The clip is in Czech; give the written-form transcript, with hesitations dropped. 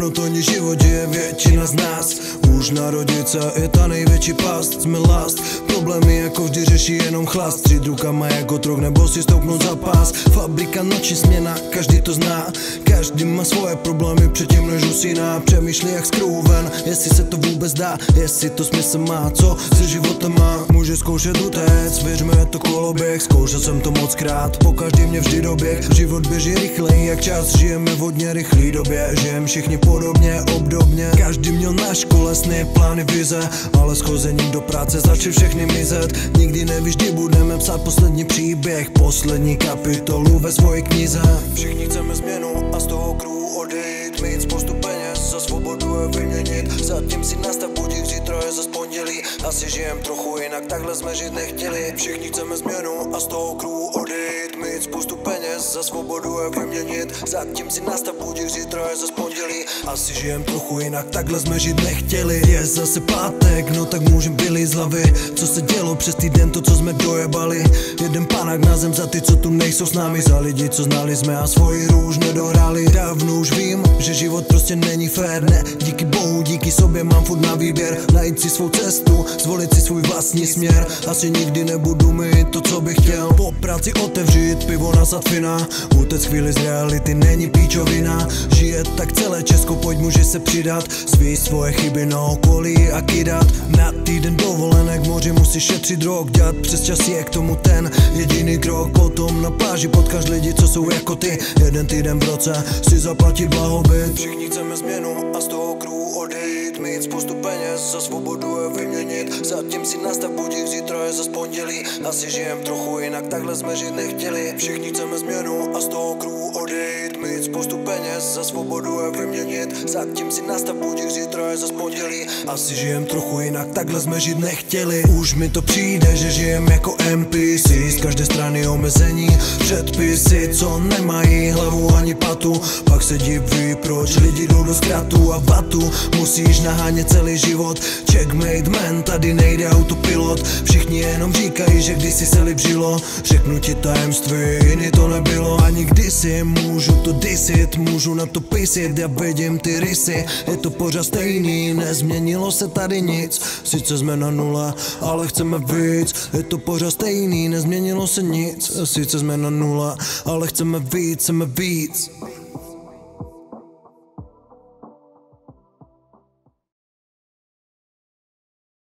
monotónní život je většina z nás. Už narodit se je ta největší past. Jsme last, problémy jako vždy řeší jenom chlast. Třít rukama jako trok nebo si stoupnout za pás. Fabrika noční směna, každý to zná. Každý má svoje problémy předtím než usíná. Přemýšlí jak z kruhu ven, jestli se to vůbec dá, jestli to smysl má, co se životem má. Může zkoušet utéct, věřme je to koloběh. Zkoušel jsem to moc krát, po každý mě vždy doběh. Život běží rychleji jak čas, žijeme v hodně rychlý době. Žijem všichni podobně, obdobně. Každý měl na škole sny, plány, vize, ale s chozením do práce začali všechny mizet. Nikdy nevíš, kdy budeme psát poslední příběh, poslední kapitolu ve svojí knize. Všichni chceme změnu a z toho kruhu odejít, mít spoustu peněz, za svobodu je vyměnit. Zatím si nastav budík, zítra je zas pondělí. Asi žijem trochu jinak, takhle jsme žít nechtěli. Všichni chceme změnu a z toho kruhu odejít, mít spoustu peněz, za svobodu je vyměnit. Zatím si nastav budík, zítra je zas pondělí. Asi žijem trochu jinak, takhle jsme žít nechtěli. Je zase pátek, no tak můžem vylít z hlavy, co se dělo přes týden, to co jsme dojebali. Jeden panák na zem za ty, co tu nejsou s námi, za lidi, co znali jsme a svoji růž nedohráli. Dávno už vím, že život prostě není fér, ne, díky bohu, díky sobě mám furt na výběr. Najít si svou cestu, zvolit si svůj vlastní směr. Asi nikdy nebudu mít to, co bych chtěl. Po práci otevřít pivo na Satfina, utec chvíli z reality není píčovina. Žije tak celé Česko, pojď může se přidat, svíst svoje chyby na okolí a kydat. Na týden dovolenek moře musíš šetřit rok, dělat přes čas je k tomu ten jediný krok. Potom na pláži potkáš lidi, co jsou jako ty, jeden týden v roce si zaplatit blahobyt. Všichni chceme změnu a z toho kruhu odejít, mít spoustu peněz, za svobodu je vyměnit. Zatím si nastav budík, zítra je zas pondělí. Asi žijem trochu jinak, takhle jsme žít nechtěli. Všichni chceme změnu a z toho kruhu odejít, mít spoustu peněz, za svobodu je vyměnit. Zatím si nastav budík, zítra je zas pondělí. Asi žijem trochu jinak, takhle jsme žít nechtěli. Už mi to přijde, že žijem jako NPC, z každé strany omezení, předpisy, co nemají hlavu ani patu. Pak se diví, proč lidi jdou do zkratu a vatu. Musíš nahánět celý život, checkmate man, tady nejde autopilot. Všichni jenom říkají, že kdysi se líp žilo. Řeknu ti tajemství, jiný to nebylo. Ani kdysi můžu to disit, můžu na to pisit, já vidím ty rysy. Je to pořád stejný, nezměnilo se tady nic. Sice jsme na nule, ale chceme víc. Je to pořád stejný, nezměnilo se nic. Sice jsme na nule, ale chceme víc, chceme víc.